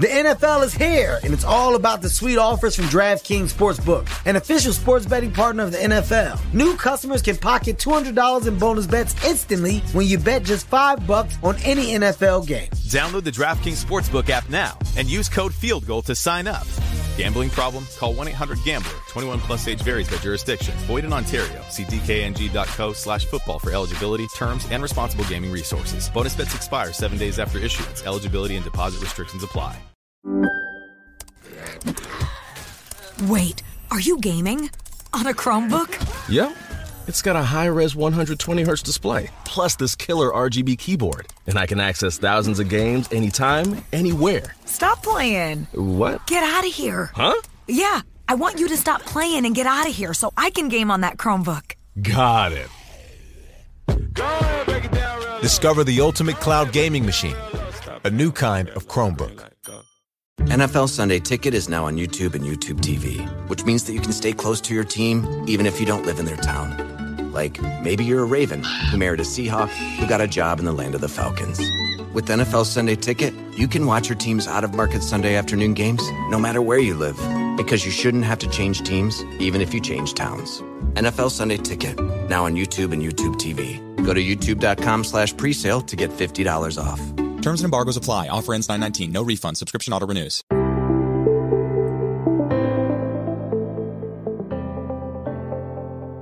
The NFL is here, and it's all about the sweet offers from DraftKings Sportsbook, an official sports betting partner of the NFL. New customers can pocket $200 in bonus bets instantly when you bet just $5 on any NFL game. Download the DraftKings Sportsbook app now and use code FieldGoal to sign up. Gambling problem? Call 1-800-GAMBLER. 21 plus age varies by jurisdiction. Void in Ontario. See dkng.co/football for eligibility, terms, and responsible gaming resources. Bonus bets expire 7 days after issuance. Eligibility and deposit restrictions apply. Wait, are you gaming? On a Chromebook? Yep. It's got a high-res 120Hz display, plus this killer RGB keyboard. And I can access thousands of games anytime, anywhere. Stop playing. What? Get out of here. Huh? Yeah, I want you to stop playing and get out of here so I can game on that Chromebook. Got it. Discover the ultimate cloud gaming machine. A new kind of Chromebook. NFL Sunday Ticket is now on YouTube and YouTube TV, which means that you can stay close to your team even if you don't live in their town. Like, maybe you're a Raven who married a Seahawk who got a job in the land of the Falcons. With NFL Sunday Ticket, you can watch your team's out-of-market Sunday afternoon games no matter where you live, because you shouldn't have to change teams even if you change towns. NFL Sunday Ticket, now on YouTube and YouTube TV. Go to youtube.com/presale to get $50 off. Terms and embargoes apply. Offer ends 9/19. No refund. Subscription auto renews.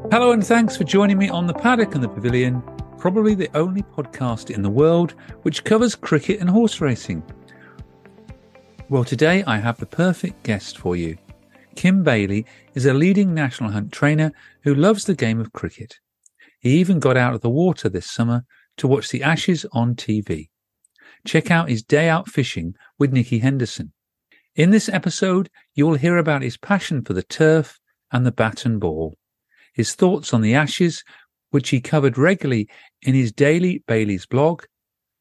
Hello and thanks for joining me on the Paddock and the Pavilion, probably the only podcast in the world which covers cricket and horse racing. Well, today I have the perfect guest for you. Kim Bailey is a leading national hunt trainer who loves the game of cricket. He even got out of the water this summer to watch the Ashes on TV. Check out his day out fishing with Nicky Henderson. In this episode, you will hear about his passion for the turf and the bat and ball, his thoughts on the Ashes, which he covered regularly in his daily Bailey's blog,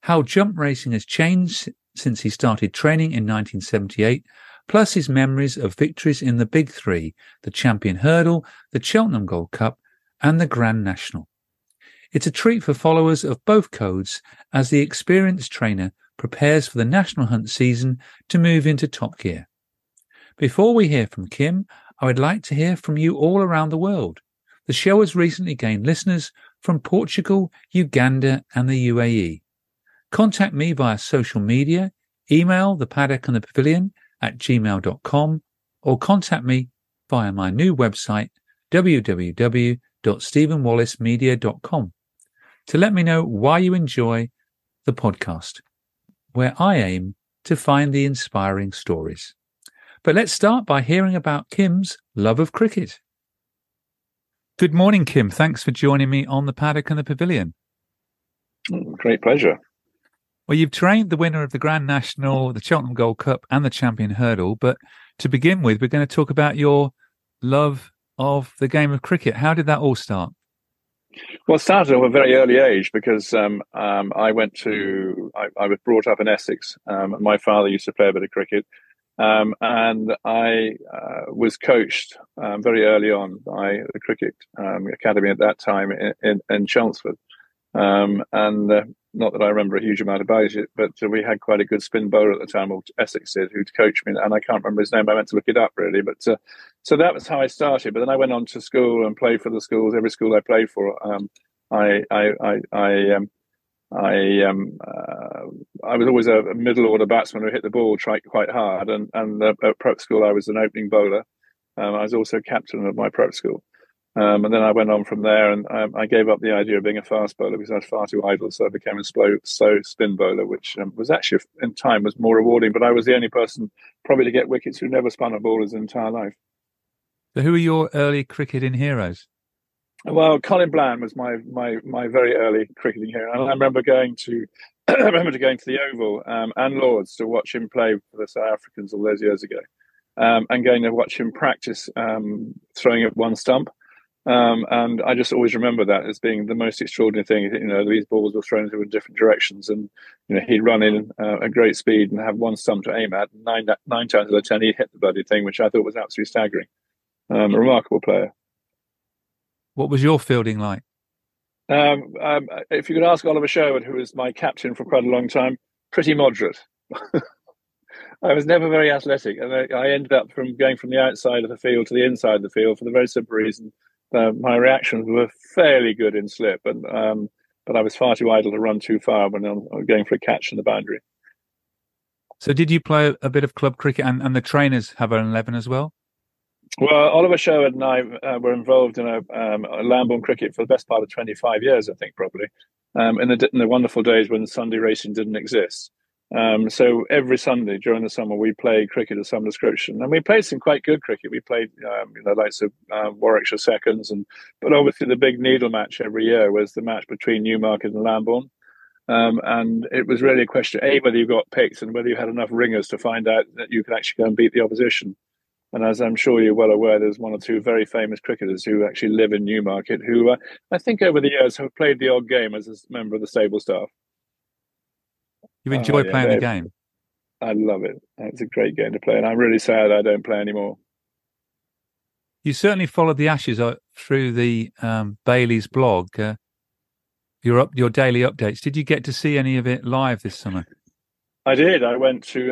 how jump racing has changed since he started training in 1978, plus his memories of victories in the Big Three, the Champion Hurdle, the Cheltenham Gold Cup, and the Grand National. It's a treat for followers of both codes as the experienced trainer prepares for the national hunt season to move into top gear. Before we hear from Kim, I would like to hear from you all around the world. The show has recently gained listeners from Portugal, Uganda, and the UAE. Contact me via social media, email the Paddock and the Pavilion at gmail.com, or contact me via my new website, www.stephenwallacemedia.com, to let me know why you enjoy the podcast, where I aim to find the inspiring stories. But let's start by hearing about Kim's love of cricket. Good morning, Kim. Thanks for joining me on the Paddock and the Pavilion. Great pleasure. Well, you've trained the winner of the Grand National, the Cheltenham Gold Cup, and the Champion Hurdle. But to begin with, we're going to talk about your love of the game of cricket. How did that all start? Well, it started at a very early age because I was brought up in Essex. My father used to play a bit of cricket. And I was coached very early on by the cricket academy at that time in Chelmsford. Not that I remember a huge amount about it, but we had quite a good spin bowler at the time, or Essex did, who'd coached me, and I can't remember his name. I meant to look it up, really. But so that was how I started. But then I went on to school and played for the schools. Every school I played for, I was always a middle order batsman who hit the ball quite hard, and at prep school I was an opening bowler. I was also captain of my prep school, and then I went on from there, and I gave up the idea of being a fast bowler because I was far too idle, so I became a slow spin bowler, which was actually in time was more rewarding. But I was the only person probably to get wickets who never spun a ball his entire life. So, who were your early cricketing heroes? Well, Colin Bland was my very early cricketing hero, and I remember going to the Oval and Lords to watch him play for the South Africans all those years ago, and going to watch him practice throwing at one stump, and I just always remember that as being the most extraordinary thing. You know, these balls were thrown in different directions, and he'd run in at great speed and have one stump to aim at. Nine times out of 10, he'd hit the bloody thing, which I thought was absolutely staggering. A remarkable player. What was your fielding like? If you could ask Oliver Sherwood, who was my captain for quite a long time, pretty moderate. I was never very athletic, and I ended up going from the outside of the field to the inside of the field for the very simple reason my reactions were fairly good in slip, but I was far too idle to run too far when I'm going for a catch in the boundary. So did you play a bit of club cricket, and the trainers have an 11 as well? Well, Oliver Sherwood and I were involved in a Lambourne cricket for the best part of 25 years, I think, probably, in the wonderful days when Sunday racing didn't exist. So every Sunday during the summer, we played cricket of some description, and we played some quite good cricket. We played, likes of Warwickshire Seconds, but obviously the big needle match every year was the match between Newmarket and Lambourne. And it was really a question, A, whether you got picked and whether you had enough ringers to find out that you could actually go and beat the opposition. And as I'm sure you're well aware, there's one or two very famous cricketers who actually live in Newmarket who I think over the years have played the odd game as a member of the stable staff. You enjoy playing the game? I love it. It's a great game to play, and I'm really sad I don't play anymore. You certainly followed the Ashes through the Bailey's blog, your daily updates. Did you get to see any of it live this summer? I did. I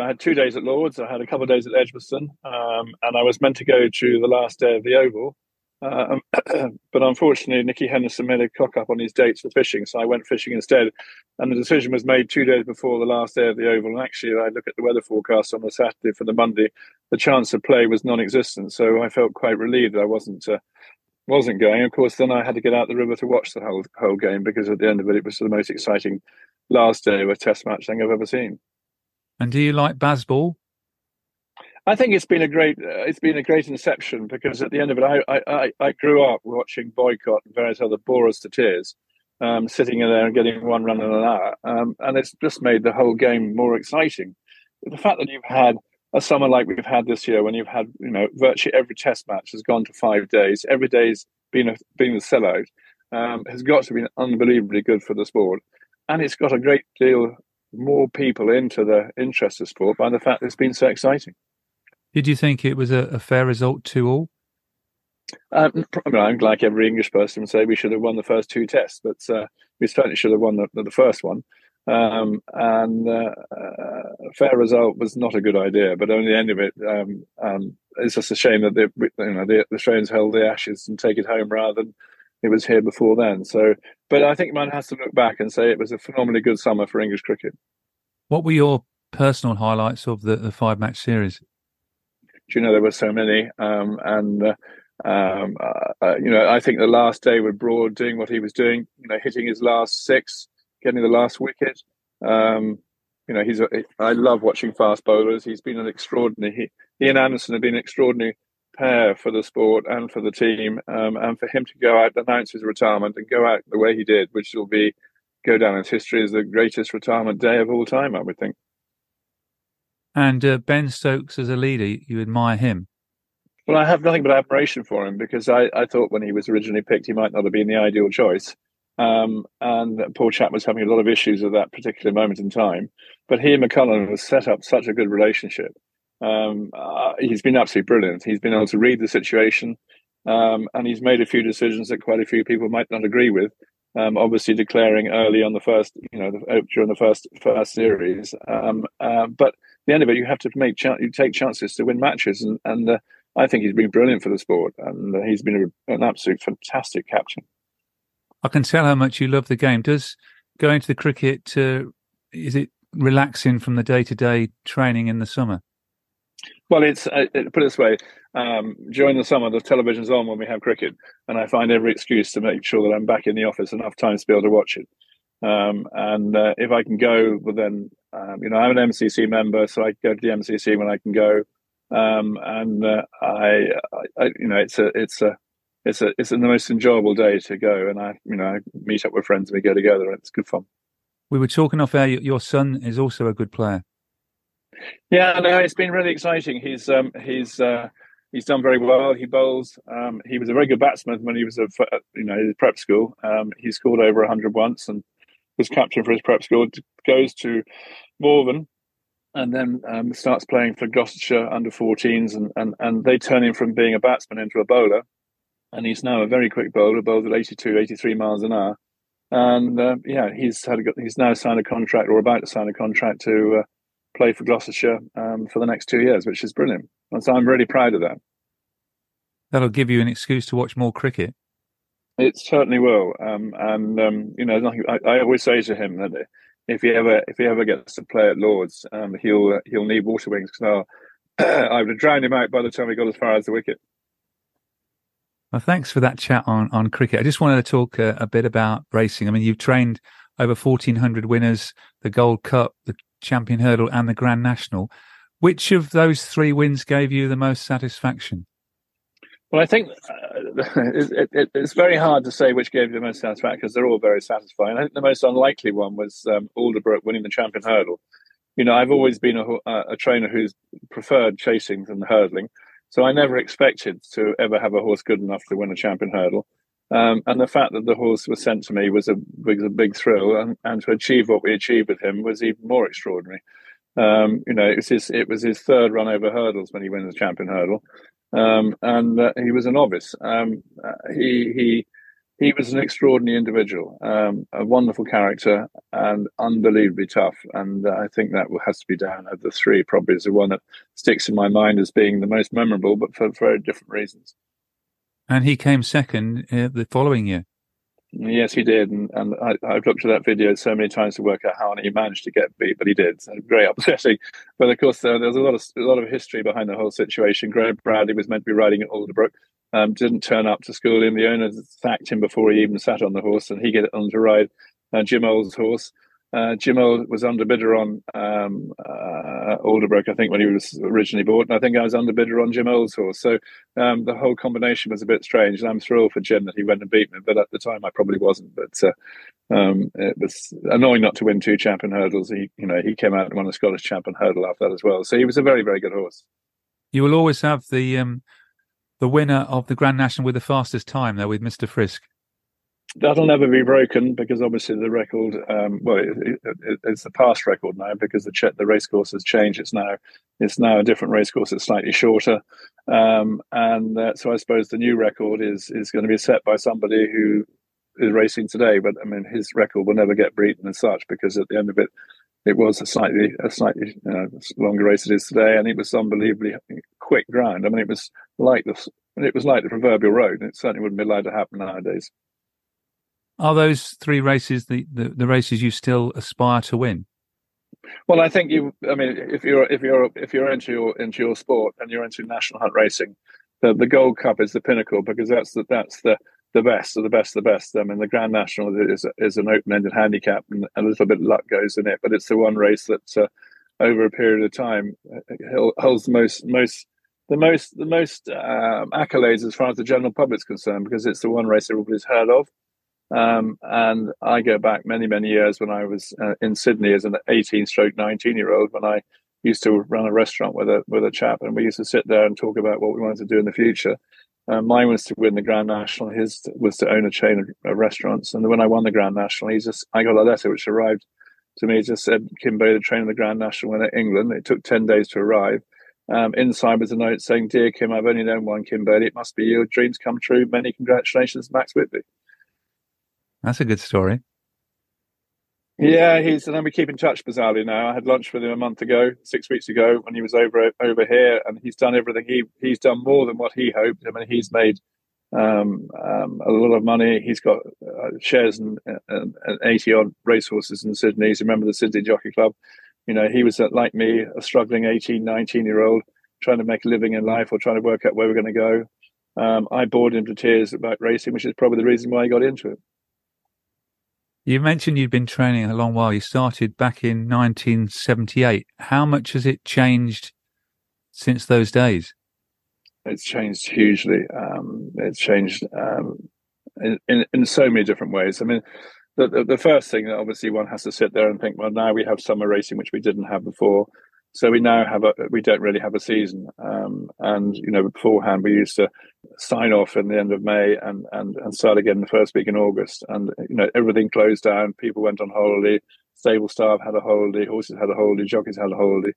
had 2 days at Lord's. I had a couple of days at Edgbaston, and I was meant to go to the last day of the Oval. But unfortunately, Nicky Henderson made a cock up on his dates for fishing, so I went fishing instead. And the decision was made 2 days before the last day of the Oval. And actually, I look at the weather forecast on the Saturday for the Monday. The chance of play was non-existent, so I felt quite relieved that I wasn't going. Of course, then I had to get out the river to watch the whole game, because at the end of it, it was the most exciting last day of a Test match thing I've ever seen. And do you like Bazball? I think it's been a great inception, because at the end of it, I grew up watching Boycott and various other bore us to tears, sitting in there and getting one run in an hour, and it's just made the whole game more exciting. The fact that you've had a summer like we've had this year, when you've had virtually every Test match has gone to 5 days, every day's been a sellout, has got to be unbelievably good for the sport, and it's got a great deal more people into the interest of sport by the fact that it's been so exciting. Did you think it was a fair result to all? I'm like every English person would say we should have won the first 2 tests, but we certainly should have won the first one. And a fair result was not a good idea, but on the end of it, it's just a shame that the Australians held the Ashes and take it home rather than it was here before then. So, but I think one has to look back and say it was a phenomenally good summer for English cricket. What were your personal highlights of the 5-match series? Do you know, there were so many, I think the last day with Broad doing what he was doing, hitting his last 6, getting the last wicket. I love watching fast bowlers. He's been an extraordinary. He and Anderson have been an extraordinary pair for the sport and for the team. And for him to go out, announce his retirement, and go out the way he did, which will go down in history as the greatest retirement day of all time, I would think. And Ben Stokes as a leader, you admire him? Well, I have nothing but admiration for him, because I thought when he was originally picked, he might not have been the ideal choice. And poor chap was having a lot of issues at that particular moment in time. But he and McCullum have set up such a good relationship. He's been absolutely brilliant. He's been able to read the situation, and he's made a few decisions that quite a few people might not agree with. Obviously, declaring early on the first, during the first series. But at the end of it, you have to you take chances to win matches, and I think he's been brilliant for the sport, and he's been an absolute fantastic captain. I can tell how much you love the game. Does going to the cricket, is it relaxing from the day-to-day training in the summer? Well, it's put it this way, during the summer, the television's on when we have cricket, and I find every excuse to make sure that I'm back in the office enough time to be able to watch it. And if I can go, well then, I'm an MCC member, so I go to the MCC when I can go. It's the most enjoyable day to go, and I meet up with friends and we go together, and it's good fun. We were talking off air. Your son is also a good player. Yeah, no, it's been really exciting. He's done very well. He bowls. He was a very good batsman when he was at his prep school. He scored over 100 once and was captain for his prep school. Goes to Morven and then starts playing for Gloucestershire under 14s, and they turn him from being a batsman into a bowler. And he's now a very quick bowler, bowls at 82, 83 miles an hour. And he's now signed a contract, or about to sign a contract, to play for Gloucestershire for the next 2 years, which is brilliant. And so I'm really proud of that. That'll give you an excuse to watch more cricket. It certainly will. I always say to him that if he ever gets to play at Lords, he'll need water wings, because I would have drowned him out by the time he got as far as the wicket. Well, thanks for that chat on cricket. I just wanted to talk a bit about racing. I mean, you've trained over 1,400 winners, the Gold Cup, the Champion Hurdle and the Grand National. Which of those 3 wins gave you the most satisfaction? Well, I think it's very hard to say which gave you the most satisfaction, because they're all very satisfying. I think the most unlikely one was Alderbrook winning the Champion Hurdle. I've always been a trainer who's preferred chasing than hurdling, so I never expected to ever have a horse good enough to win a Champion Hurdle. And the fact that the horse was sent to me was a big thrill, and to achieve what we achieved with him was even more extraordinary. It was his 3rd run over hurdles when he wins the Champion Hurdle. And he was a novice. He was an extraordinary individual, a wonderful character, and unbelievably tough. And I think that has to be down of the 3, probably is the one that sticks in my mind as being the most memorable, but for very different reasons. And he came second the following year. Yes, he did, and I've looked at that video so many times to work out how he managed to get beat, but he did. So very upsetting. But of course, there's a lot of history behind the whole situation. Graham Bradley was meant to be riding at Alderbrook, didn't turn up to school him. The owner sacked him before he even sat on the horse, and he got on to ride Jim Old's horse. Jim Old was underbidder on Alderbrook, I think, when he was originally bought, and I think I was underbidder on Jim Old's horse. So the whole combination was a bit strange, and I'm thrilled for Jim that he went and beat me, but at the time I probably wasn't. But it was annoying not to win 2 Champion Hurdles. He came out and won a Scottish Champion Hurdle after that as well. So he was a very, very good horse. You will always have the winner of the Grand National with the fastest time, though, with Mr. Frisk. That'll never be broken, because obviously the record, it's the past record now, because the racecourse has changed. It's now a different racecourse. It's slightly shorter, so I suppose the new record is going to be set by somebody who is racing today. But I mean, his record will never get beaten as such, because at the end of it, it was a slightly longer race it is today, and it was unbelievably quick ground. I mean, it was like the proverbial road, and it certainly wouldn't be allowed to happen nowadays. Are those 3 races the races you still aspire to win? Well, I think if you're into your sport and you're into national hunt racing, the Gold Cup is the pinnacle, because that's the best of the best of the best. I mean, the Grand National is an open-ended handicap, and a little bit of luck goes in it, but it's the one race that over a period of time holds the most accolades as far as the general public's concerned, because it's the one race everybody's heard of. And I go back many, many years when I was in Sydney as an 18-19-year-old, when I used to run a restaurant with a chap, and we used to sit there and talk about what we wanted to do in the future. Mine was to win the Grand National. His was to own a chain of restaurants. And when I won the Grand National, I got a letter which arrived to me. It just said, Kim Bailey training the Grand National winner England. It took 10 days to arrive. Inside was a note saying, "Dear Kim, I've only known one Kim Bailey. It must be you. Dreams come true. Many congratulations, Max Whitby." That's a good story. Yeah, and then we keep in touch bizarrely now. I had lunch with him 6 weeks ago, when he was over here, and he's done everything. He's done more than what he hoped. I mean, he's made a lot of money. He's got shares in 80 odd racehorses in Sydney. He's a member of the Sydney Jockey Club. He was like me, a struggling 18, 19-year-old trying to make a living in life, or trying to work out where we're going to go. I bored him to tears about racing, which is probably the reason why he got into it. You mentioned you'd been training a long while. You started back in 1978. How much has it changed since those days? It's changed hugely. It's changed in so many different ways. I mean, the first thing that obviously one has to sit there and think, well, now we have summer racing, which we didn't have before. So we don't really have a season. And beforehand we used to sign off in the end of May and start again the first week in August. And everything closed down. People went on holiday. Stable staff had a holiday. Horses had a holiday. Jockeys had a holiday.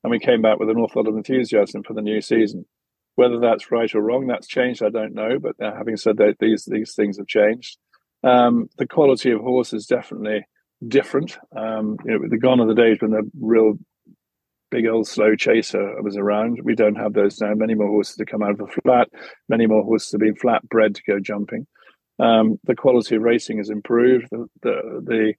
And we came back with an awful lot of enthusiasm for the new season. Whether that's right or wrong, that's changed, I don't know. But having said that, these things have changed. The quality of horse is definitely different. Gone are the days when the real big old slow chaser was around. We don't have those now. Many more horses have come out of the flat. Many more horses have been flat bred to go jumping. The quality of racing has improved. The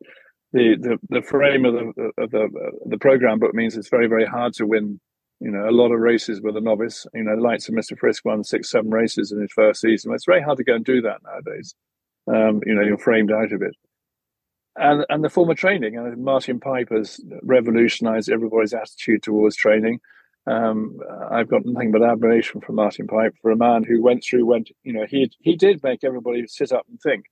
frame of the program book means it's very, very hard to win. A lot of races with a novice. The likes of Mr. Frisk won 6-7 races in his first season. It's very hard to go and do that nowadays. You're framed out of it. And the form of training. Martin Piper's revolutionised everybody's attitude towards training. I've got nothing but admiration for Martin Piper, for a man who he did make everybody sit up and think.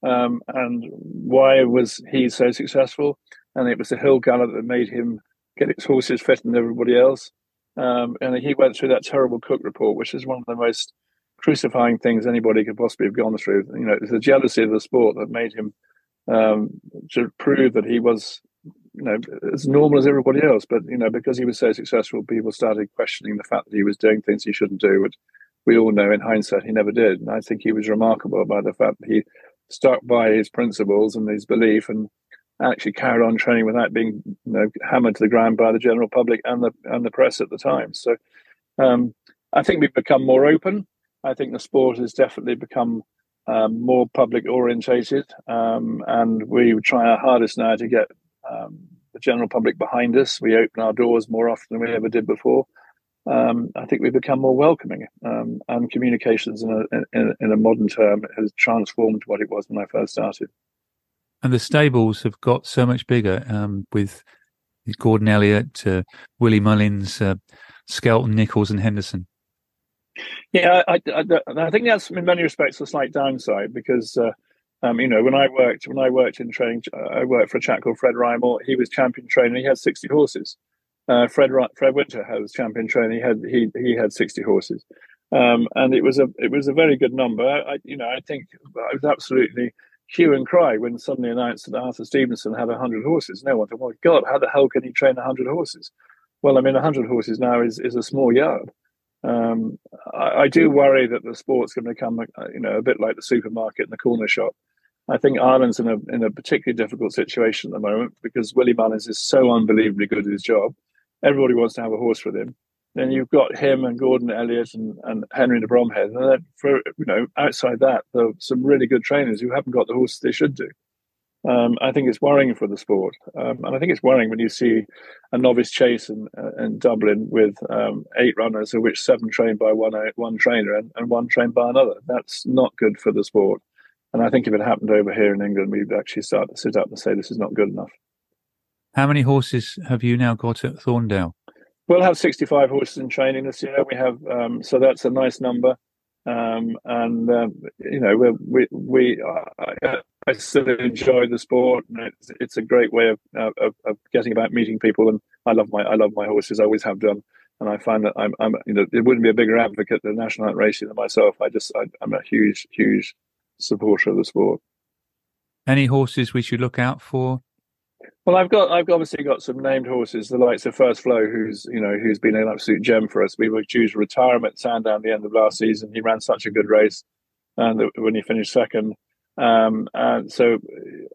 And why was he so successful? And it was the hill gallop that made him get his horses fitter than everybody else. And he went through that terrible Cook report, which is one of the most crucifying things anybody could possibly have gone through. It was the jealousy of the sport that made him to prove that he was, as normal as everybody else. But, because he was so successful, people started questioning the fact that he was doing things he shouldn't do, which we all know in hindsight he never did. And I think he was remarkable by the fact that he stuck by his principles and his belief and actually carried on training without being hammered to the ground by the general public and the press at the time. So I think we've become more open. I think the sport has definitely become more public orientated, and we try our hardest now to get the general public behind us. We open our doors more often than we ever did before. I think we've become more welcoming, and communications in a modern term has transformed what it was when I first started. And the stables have got so much bigger, with Gordon Elliott, Willie Mullins, Skelton, Nichols and Henderson. Yeah, I think that's in many respects a slight downside because, when I worked in training, I worked for a chap called Fred Rymel. He was champion trainer. He had 60 horses. Fred Winter was champion trainer. He had 60 horses, and it was a very good number. I think it was absolutely hue and cry when suddenly announced that Arthur Stevenson had 100 horses. No one thought, "Oh my God, how the hell can he train 100 horses?" Well, 100 horses now is a small yard. I do worry that the sport's going to become, a bit like the supermarket and the corner shop. I think Ireland's in a particularly difficult situation at the moment because Willie Mullins is so unbelievably good at his job. Everybody wants to have a horse with him. Then you've got him and Gordon Elliott and Henry de Bromhead. And then outside that, there are some really good trainers who haven't got the horses they should do. I think it's worrying for the sport. And I think it's worrying when you see a novice chase in Dublin with 8 runners, of which 7 trained by one trainer and 1 trained by another. That's not good for the sport. And I think if it happened over here in England, we'd actually start to sit up and say this is not good enough. How many horses have you now got at Thorndale? We'll have 65 horses in training this year. We have, so that's a nice number. I still enjoy the sport, and it's a great way of getting about meeting people. And I love my horses. I always have done, and I find that I'm it wouldn't be a bigger advocate of national hunt racing than myself. I'm a huge supporter of the sport. Any horses we should look out for? Well, I've obviously got some named horses, the likes of First Flow, who's been an absolute gem for us. We were due to retirement at Sandown at the end of last season. He ran such a good race, and when he finished second, and so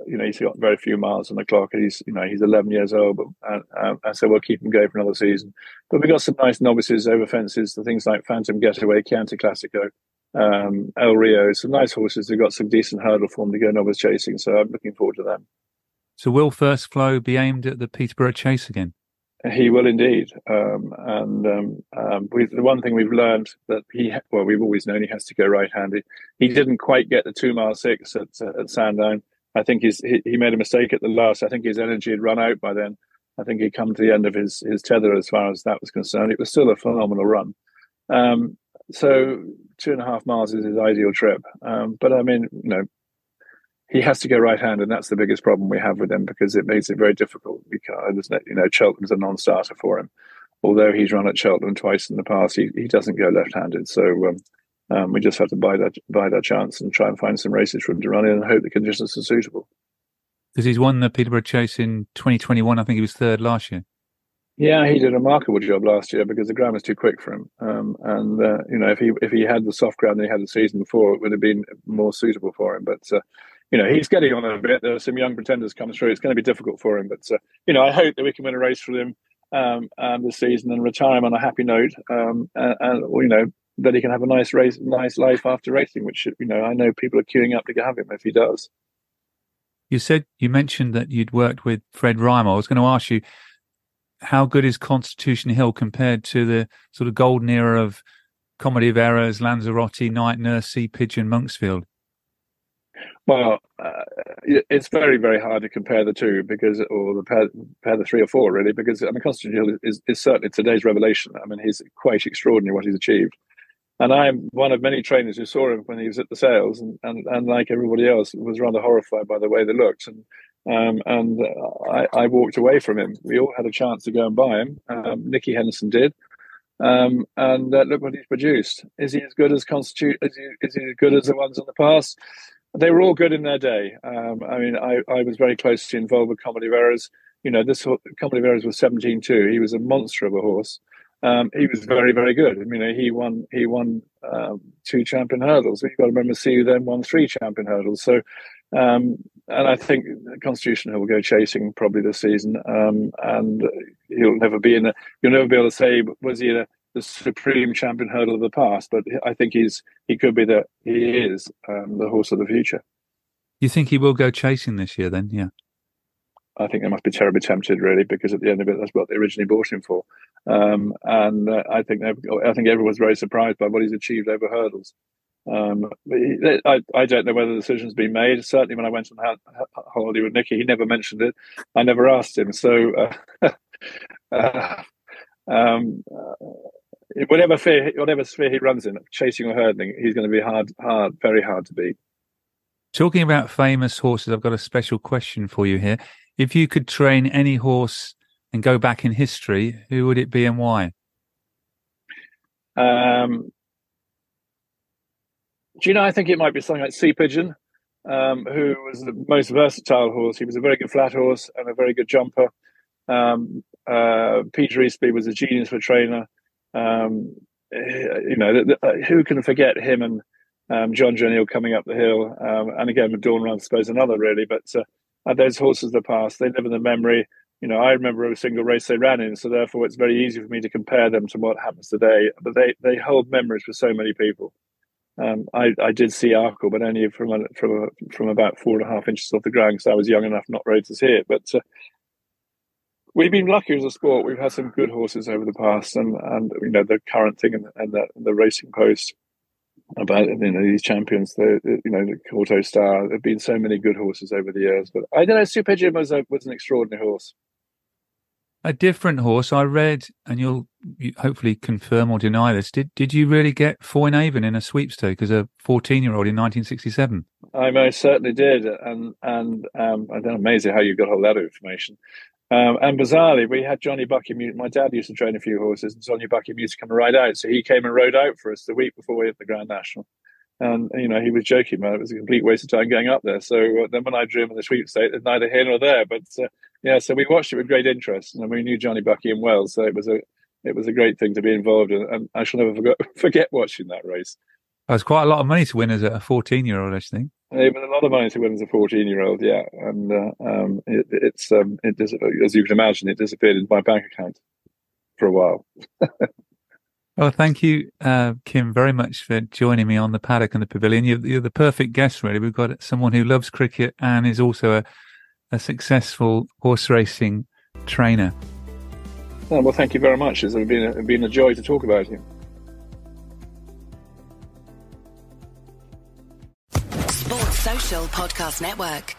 he's got very few miles on the clock. He's 11 years old, and so we'll keep him going for another season. But we got some nice novices over fences, the things like Phantom Getaway, Chianti Classico, El Rio, some nice horses. They've got some decent hurdle form to go novice chasing, so I'm looking forward to them. So will First Flow be aimed at the Peterborough Chase again? He will indeed. The one thing we've learned that we've always known he has to go right-handed. He didn't quite get the 2 mile 6 at Sandown. I think he made a mistake at the last. I think his energy had run out by then. I think he'd come to the end of his tether as far as that was concerned. It was still a phenomenal run. So 2.5 miles is his ideal trip. But he has to go right-handed, and that's the biggest problem we have with him because it makes it very difficult. Because Cheltenham's a non-starter for him. Although he's run at Cheltenham twice in the past, he doesn't go left-handed. So we just have to buy that chance and try and find some races for him to run in and hope the conditions are suitable. Because he's won the Peterborough Chase in 2021. I think he was 3rd last year. Yeah, he did a remarkable job last year because the ground was too quick for him. If he had the soft ground that he had the season before, it would have been more suitable for him. But he's getting on a bit. There are some young pretenders coming through. It's going to be difficult for him. But I hope that we can win a race for him. this season and retire him on a happy note, and that he can have a nice life after racing, which I know people are queuing up to have him if he does. You mentioned that you'd worked with Fred Rymer. I was going to ask you, how good is Constitution Hill compared to the sort of golden era of Comedy of Errors, Lanzarote, Night Nurse, Sea Pigeon, Monksfield? Well, it's very, very hard to compare the two or pair the three or four really, because Constitution Hill is certainly today's revelation. I mean, he's quite extraordinary what he's achieved. And I'm one of many trainers who saw him when he was at the sales, and like everybody else, was rather horrified by the way they looked. And I walked away from him. We all had a chance to go and buy him. Nicky Henderson did. And look what he's produced. Is he as good as Constitution? Is he as good as the ones in the past? They were all good in their day. I was very closely involved with Comedy of Errors. This Comedy of Errors was 17-2. He was a monster of a horse. He was very, very good. He won 2 champion hurdles. You've got to remember, CU then won 3 champion hurdles. So, and I think Constitution will go chasing probably this season. And you'll never be able to say, was he the supreme champion hurdle of the past? But I think he is the horse of the future. You think he will go chasing this year then? Yeah. I think they must be terribly tempted, really, because at the end of it, that's what they originally bought him for. I think everyone's very surprised by what he's achieved over hurdles. I don't know whether the decision's been made. Certainly, when I went on holiday with Nicky, he never mentioned it. I never asked him. So, whatever sphere he runs in, chasing or hurdling, he's going to be very hard to beat. Talking about famous horses, I've got a special question for you here. If you could train any horse and go back in history, who would it be and why? I think it might be something like Sea Pigeon, who was the most versatile horse. He was a very good flat horse and a very good jumper. Peter Eastby was a genius for a trainer. Who can forget him and John Journey coming up the hill? And again, with Dawn Run, I suppose, another really. But those horses of the past, they live in the memory. I remember every single race they ran in, so therefore it's very easy for me to compare them to what happens today. But they hold memories for so many people. I did see Arkle, but only from about 4.5 inches off the ground, because I was young enough not ready to see it. But we've been lucky as a sport. We've had some good horses over the past, and the current thing and the racing post about these champions, the Auto Star. There've been so many good horses over the years, but I don't know. Sea Pigeon was an extraordinary horse. A different horse. I read, and you'll hopefully confirm or deny this. Did you really get Foyne-Avon in a sweepstake as a 14-year-old in 1967? I most certainly did, and I'm amazed how you got hold of that information. And bizarrely, we had Johnny Buckingham. My dad used to train a few horses, and Johnny Buckingham used to come and ride out. So he came and rode out for us the week before we hit the Grand National. And, he was joking, man. It was a complete waste of time going up there. So then when I drew him in the sweepstake, there's neither here nor there. But so we watched it with great interest. And we knew Johnny Buckingham well. So it was a great thing to be involved in. And I shall never forget watching that race. It was quite a lot of money to win as a 14-year-old, I think. It was a lot of money to win as a 14-year-old, yeah. And it as you can imagine, it disappeared into my bank account for a while. Well, thank you, Kim, very much for joining me on the Paddock and the Pavilion. You're the perfect guest, really. We've got someone who loves cricket and is also a successful horse racing trainer. Oh, well, thank you very much. It's been a joy to talk about you. Sports Social Podcast Network.